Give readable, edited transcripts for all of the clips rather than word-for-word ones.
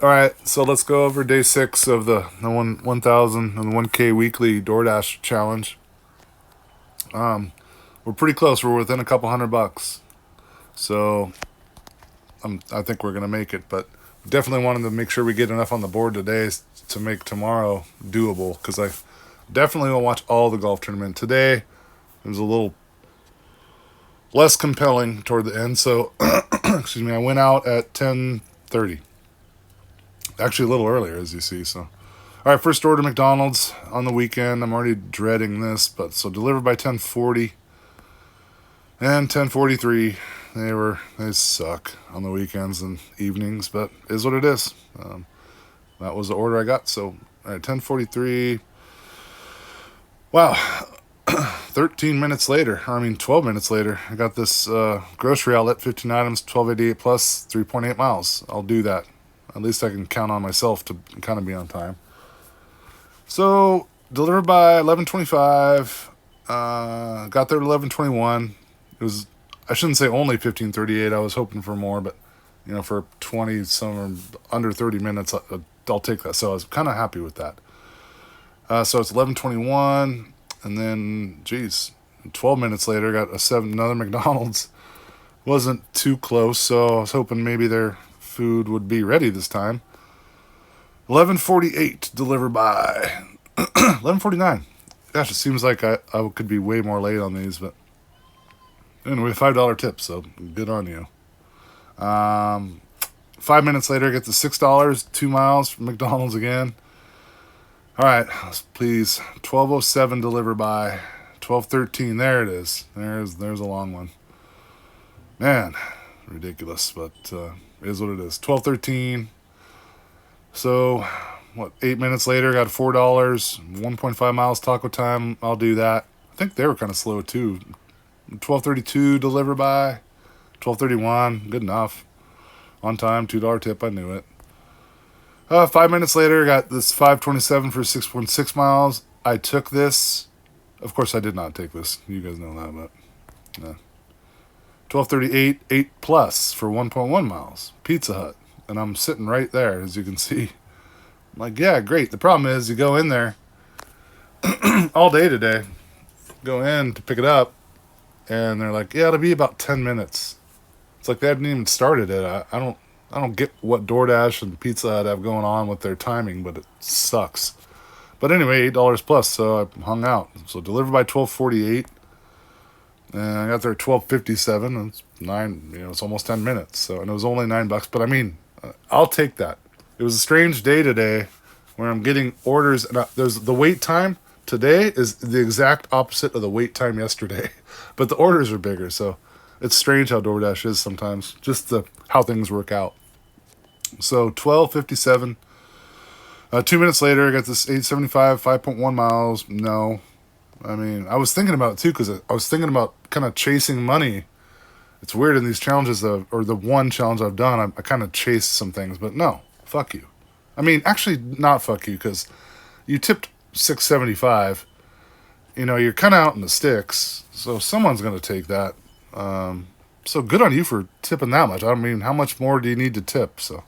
All right, so let's go over day 6 of the 1,000 and 1K weekly DoorDash challenge. We're pretty close. We're within a couple $100. So I think we're gonna make it, but definitely wanted to make sure we get enough on the board today to make tomorrow doable. Because I definitely will watch all the golf tournament today. It was a little less compelling toward the end, so excuse me. I went out at 10:30. Actually, a little earlier, as you see. So, all right, first order McDonald's on the weekend. I'm already dreading this, but so delivered by 10:40 and 10:43. They suck on the weekends and evenings, but it is what it is. That was the order I got. So, all right, 10:43. Wow, 13 minutes later. I mean, 12 minutes later, I got this grocery outlet, 15 items, 1288 plus, 3.8 miles. I'll do that. At least I can count on myself to kind of be on time. So, delivered by 11:25. Got there at 11:21. It was, I shouldn't say only 15:38. I was hoping for more, but, for 20, some under 30 minutes, I'll take that. So I was kind of happy with that. So it's 11:21. And then, 12 minutes later, I got another McDonald's. Wasn't too close, so I was hoping maybe their food would be ready this time. 11:48 delivered by 11:49. Gosh, it seems like I could be way more late on these, but anyway, $5 tip, so good on you. 5 minutes later, I get the $6, 2 miles from McDonald's again. All right, please. 12:07 delivered by 12:13. There it is. There's a long one. Man, ridiculous, but it is what it is. 12:13. So, 8 minutes later, got $4, 1.5 miles taco time. I'll do that. I think they were kind of slow too. 12:32 delivered by 12:31. Good enough. On time, $2 tip. I knew it. 5 minutes later, got this 5:27 for 6.6 miles. I took this. Of course, I did not take this. You guys know that, but 12:38, 8 plus for 1.1 miles. Pizza Hut. And I'm sitting right there, as you can see. I'm like, yeah, great. The problem is you go in there all day today. Go in to pick it up, and they're like, yeah, it'll be about 10 minutes. It's like they hadn't even started it. I don't get what DoorDash and Pizza Hut have going on with their timing, but it sucks. But anyway, $8 plus, so I hung out. So delivered by 12:48. And I got there at 12:57, and it's it's almost 10 minutes. So, and it was only $9. But I mean, I'll take that. It was a strange day today, where I'm getting orders, and there's the wait time today is the exact opposite of the wait time yesterday, but the orders are bigger. So, it's strange how DoorDash is sometimes, just how things work out. So 12:57. 2 minutes later, I got this 875, 5.1 miles. No. I mean, I was thinking about it too, because I was thinking about kind of chasing money. It's weird in these challenges, or the one challenge I've done, I kind of chased some things, but no, fuck you. I mean, actually, not fuck you, because you tipped $6.75. You're kind of out in the sticks, so someone's going to take that. So good on you for tipping that much. I mean, how much more do you need to tip? So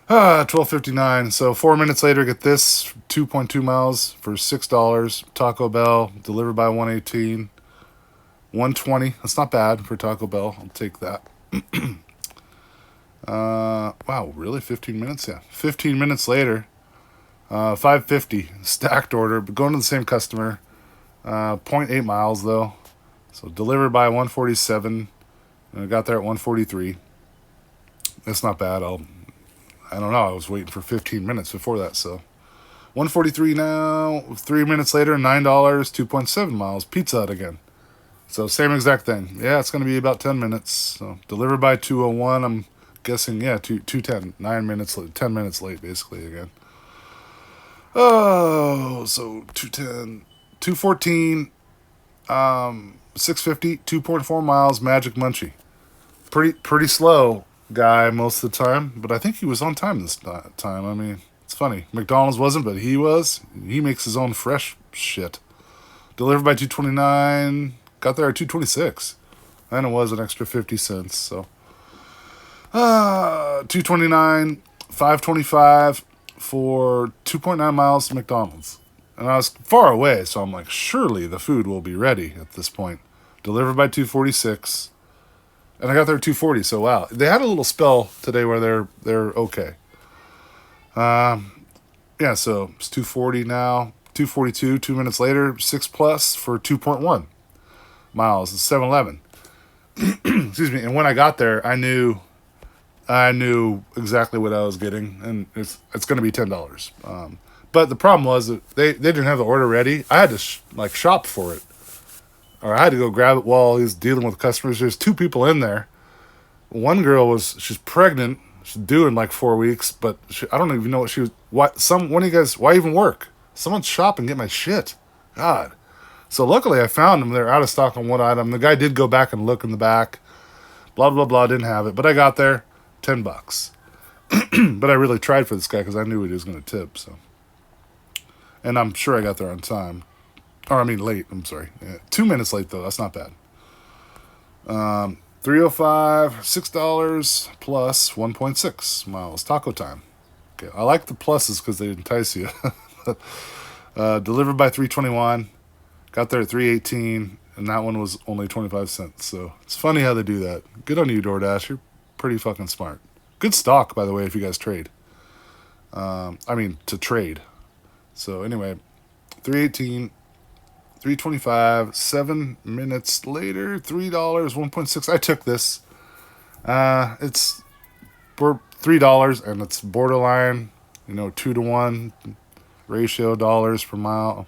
12:59. So 4 minutes later, get this 2.2 miles for $6. Taco Bell delivered by 118. 120. That's not bad for Taco Bell. I'll take that. Wow, really? 15 minutes? Yeah. 15 minutes later, 550 stacked order, but going to the same customer. 0.8 miles though. So delivered by 147. And I got there at 143. That's not bad. I don't know. I was waiting for 15 minutes before that, so 143 now. 3 minutes later, $9, 2.7 miles. Pizza Hut again. So same exact thing. Yeah, it's going to be about 10 minutes. So delivered by 2:01. I'm guessing, yeah, 2:10. 9 minutes, 10 minutes late, basically again. Oh, so 2:10, 2:14, 6:50, 2.4 miles. Magic Munchie. Pretty slow guy most of the time, but I think he was on time this time. I mean, it's funny. McDonald's wasn't, but he was. He makes his own fresh shit. Delivered by 2:29. Got there at 2:26. And it was an extra 50 cents. So 2:29. $5.25 for 2.9 miles to McDonald's. And I was far away, so I'm like, surely the food will be ready at this point. Delivered by 2:46, and I got there at 2:40. So wow, they had a little spell today where they're okay. Yeah, so it's 2:40 now. 2:42. 2 minutes later, 6+ for 2.1 miles. It's 7-Eleven. Excuse me. And when I got there, I knew exactly what I was getting, and it's going to be $10. But the problem was that they didn't have the order ready. I had to shop for it, or I had to go grab it while he was dealing with customers. There's 2 people in there. One girl she's pregnant. She's due in like 4 weeks, but I don't even know what she was. One of you guys, why even work? Someone shop and get my shit. God. So luckily I found them. They're out of stock on one item. The guy did go back and look in the back. Blah, blah, blah. Didn't have it. But I got there. $10. But I really tried for this guy because I knew he was going to tip. So, and I'm sure I got there on time. Or I mean late. I'm sorry. Yeah. 2 minutes late though. That's not bad. 305, $6 plus 1.6 miles. Taco time. Okay. I like the pluses because they entice you. Delivered by 3:21. Got there at 3:18, and that one was only 25 cents. So it's funny how they do that. Good on you, DoorDash. You're pretty fucking smart. Good stock, by the way, if you guys trade. To trade. So anyway, 3:18, 3:25, 7 minutes later, $3, 1.6. I took this. It's for $3, and it's borderline, 2-to-1 ratio dollars per mile.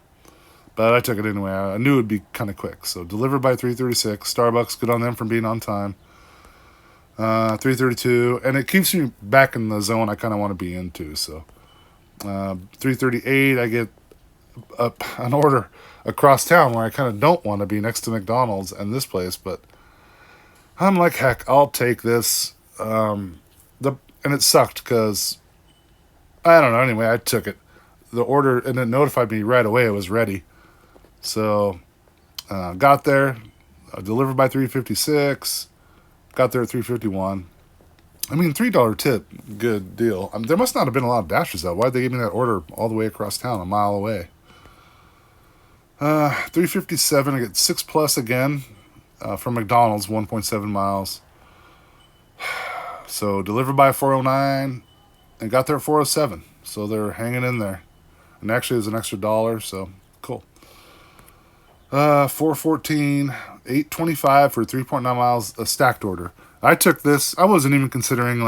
But I took it anyway. I knew it would be kind of quick. So delivered by 3:36. Starbucks, good on them for being on time. 3:32, and it keeps me back in the zone I kind of want to be into. So 3:38, I get an order across town where I kind of don't want to be, next to McDonald's and this place, but I'm like, heck, I'll take this. And it sucked because I don't know. Anyway, I took it. The order, and it notified me right away it was ready. So got there, delivered by 3:56. Got there at 3:51. I mean, $3 tip, good deal. There must not have been a lot of dashes though. Why'd they give me that order all the way across town, a mile away? 3:57. I get 6+ again from McDonald's, 1.7 miles. So delivered by 4:09, and got there at 4:07. So they're hanging in there. And actually, it was an extra $1, so cool. 4:14, 8:25 for 3.9 miles, a stacked order. I took this. I wasn't even considering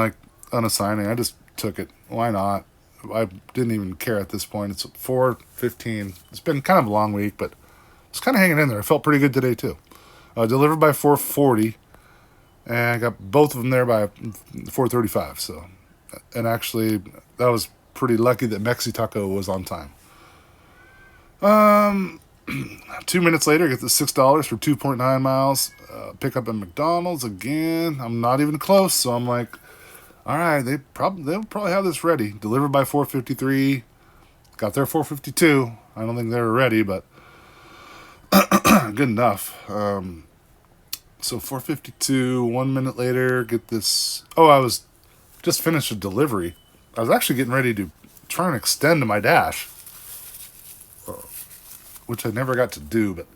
unassigning. I just took it. Why not? I didn't even care at this point. It's 4:15. It's been kind of a long week, but it's kind of hanging in there. I felt pretty good today too. Delivered by 4:40, and I got both of them there by 4:35. So, and actually, that was pretty lucky that Mexi Taco was on time. 2 minutes later, I get the $6 for 2.9 miles. Pick up at McDonald's again. I'm not even close, so I'm like, all right, they'll probably have this ready. Delivered by 4:53. Got there 4:52. I don't think they were ready, but good enough. So 4:52. 1 minute later, get this. Oh, I was just finished a delivery. I was actually getting ready to try and extend to my dash, which I never got to do. But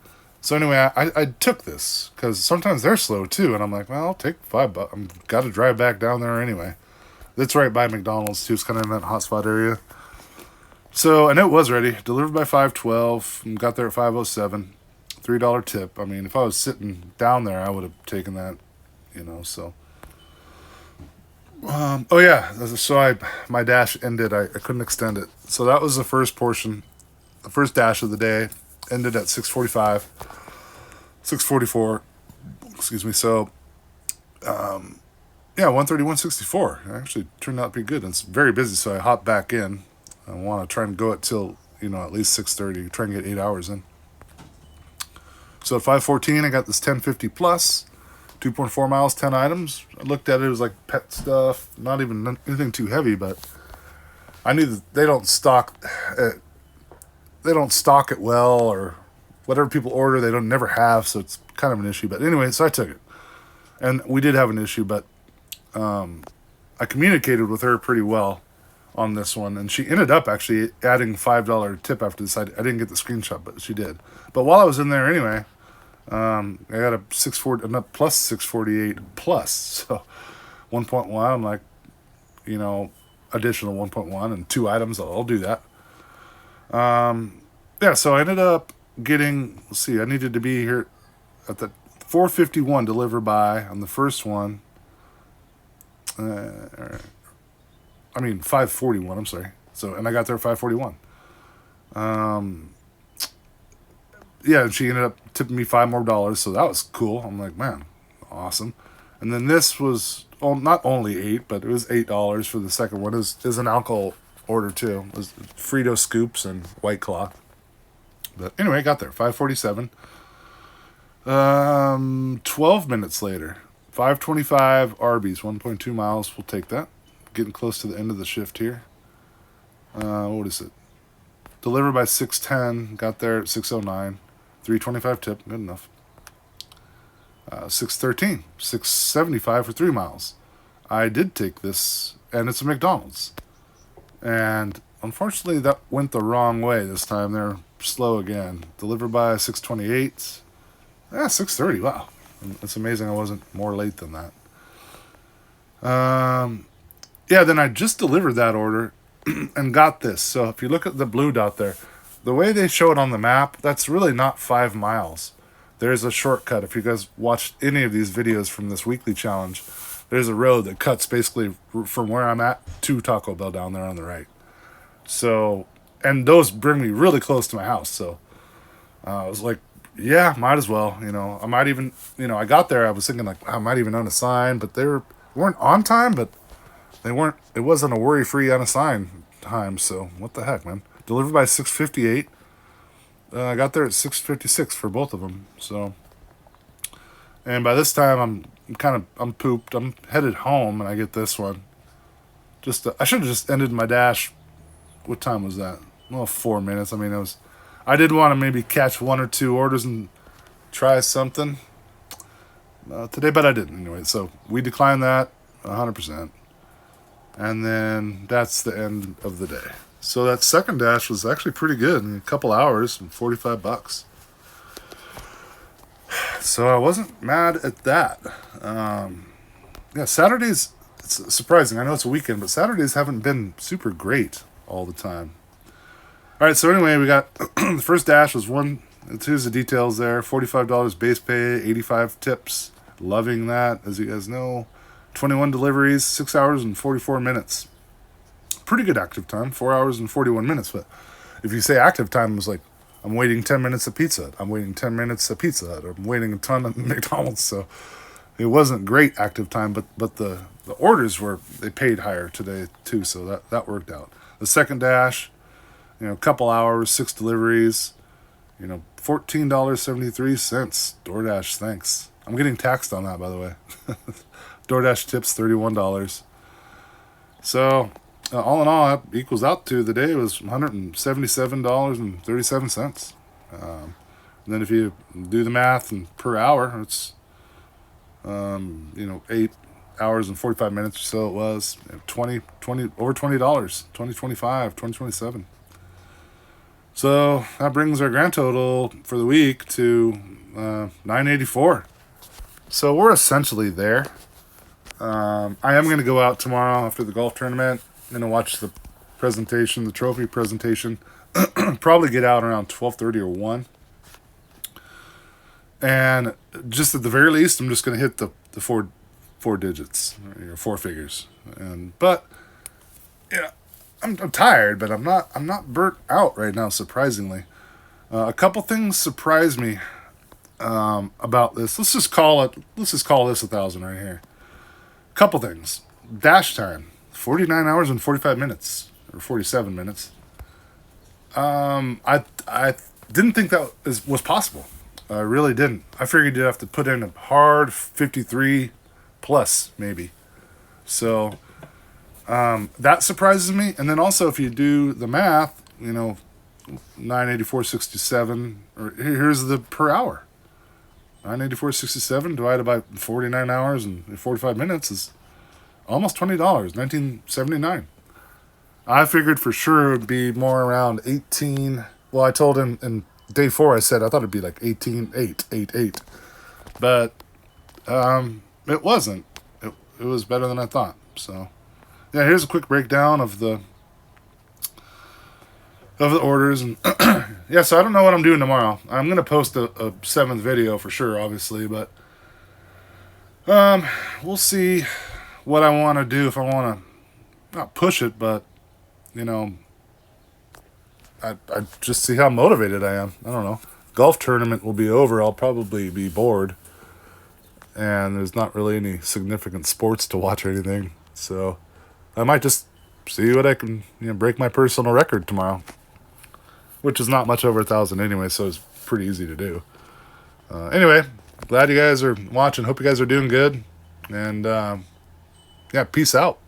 so anyway, I took this because sometimes they're slow too, and I'm like, well, I'll take $5. I've got to drive back down there anyway. It's right by McDonald's too. It's kind of in that hotspot area. So, and it was ready. Delivered by 5:12. And got there at 5:07. $3 tip. I mean, if I was sitting down there, I would have taken that. So. Oh yeah. So my dash ended. I couldn't extend it. So that was the first portion. The first dash of the day ended at 6:45. 6:44. Excuse me. So, 131.64. It actually turned out pretty good. It's very busy, so I hopped back in. I want to try and go it till at least 6:30. Try and get 8 hours in. So at 5:14, I got this 1050 plus, 2.4 miles, 10 items. I looked at it. It was like pet stuff, not even anything too heavy, but I knew that they don't stock it. They don't stock it well, or whatever people order, they don't never have. So it's kind of an issue. But anyway, so I took it, and we did have an issue, but I communicated with her pretty well. on this one, and she ended up actually adding $5 tip after this. I didn't get the screenshot, but she did. But while I was in there anyway, I got a 640 plus 648 plus, so 1.1. I'm like, additional 1.1 and 2 items. I'll do that. Yeah, so I ended up getting. Let's see, I needed to be here at the 4:51 deliver by on the first one. 5:41. I'm sorry. So, and I got there at 5:41. Yeah, and she ended up tipping me $5 more, so that was cool. I'm like, man, awesome. And then this was not only $8, but it was $8 for the second one. It was an alcohol order too. It was Frito scoops and White Claw. But anyway, I got there 5:47. 12 minutes later, 5:25 Arby's, 1.2 miles. We'll take that. Getting close to the end of the shift here. What is it? Delivered by 6:10. Got there at 6:09. 3.25 tip. Good enough. 6:13. 6.75 for 3 miles. I did take this, and it's a McDonald's. And unfortunately, that went the wrong way this time. They're slow again. Delivered by 6:28. 6:30. Wow. It's amazing I wasn't more late than that. Yeah, then I just delivered that order and got this. So if you look at the blue dot there, the way they show it on the map, that's really not 5 miles. There's a shortcut. If you guys watched any of these videos from this weekly challenge, there's a road that cuts basically from where I'm at to Taco Bell down there on the right. So, and those bring me really close to my house. So I was like, yeah, might as well. I might even, I got there. I was thinking like I might even own a sign, but they weren't on time, but they weren't. It wasn't a worry-free unassigned time. So what the heck, man? Delivered by 6:58. I got there at 6:56 for both of them. So, and by this time I'm pooped. I'm headed home, and I get this one. I should have just ended my dash. What time was that? Well, 4 minutes. I mean, I did want to maybe catch 1 or 2 orders and try something today, but I didn't anyway. So we declined that 100%. And then that's the end of the day. So that second dash was actually pretty good in a couple hours and $45. So I wasn't mad at that. Yeah, Saturdays, it's surprising. I know it's a weekend, but Saturdays haven't been super great all the time. All right, so anyway, we got the first dash was here's the details there. $45 base pay, 85 tips. Loving that, as you guys know. 21 deliveries, 6 hours and 44 minutes. Pretty good active time, 4 hours and 41 minutes. But if you say active time, it was like, I'm waiting 10 minutes at Pizza Hut. I'm waiting 10 minutes at Pizza Hut. I'm waiting a ton at McDonald's. So it wasn't great active time, but the orders they paid higher today too. So that worked out. The second dash, a couple hours, 6 deliveries, $14.73. DoorDash, thanks. I'm getting taxed on that, by the way. DoorDash tips $31. So all in all, that equals out to the day was $177.37. And then if you do the math and per hour, it's 8 hours and 45 minutes or so. It was over $20, $20.25, $20.27. So that brings our grand total for the week to $984. So we're essentially there. I am going to go out tomorrow after the golf tournament. I'm going to watch the presentation, the trophy presentation. Probably get out around 12:30 or 1. And just at the very least, I'm just going to hit the four digits, 4 figures. But yeah, I'm tired, but I'm not burnt out right now. Surprisingly, a couple things surprised me about this. Let's just call this 1,000 right here. Couple things. Dash time, 49 hours and 45 minutes, or 47 minutes. I didn't think that was possible. I really didn't. I figured you'd have to put in a hard 53 plus, maybe. So that surprises me. And then also, if you do the math, 984.67, or here's the per hour. 984.67 divided by 49 hours and 45 minutes is almost $20, $19.79. I figured for sure it would be more around 18. Well, I told him in day 4, I said I thought it'd be like 18, 8, 8, 8. But it wasn't. It was better than I thought. So, yeah, here's a quick breakdown of the orders. And yeah, so I don't know what I'm doing tomorrow. I'm going to post a 7th video for sure, obviously. But we'll see what I want to do. If I want to not push it, but, you know, I just see how motivated I am. I don't know. Golf tournament will be over. I'll probably be bored. And there's not really any significant sports to watch or anything. So I might just see what I can, break my personal record tomorrow. Which is not much over 1,000 anyway, so it's pretty easy to do. Anyway, glad you guys are watching. Hope you guys are doing good. And, yeah, peace out.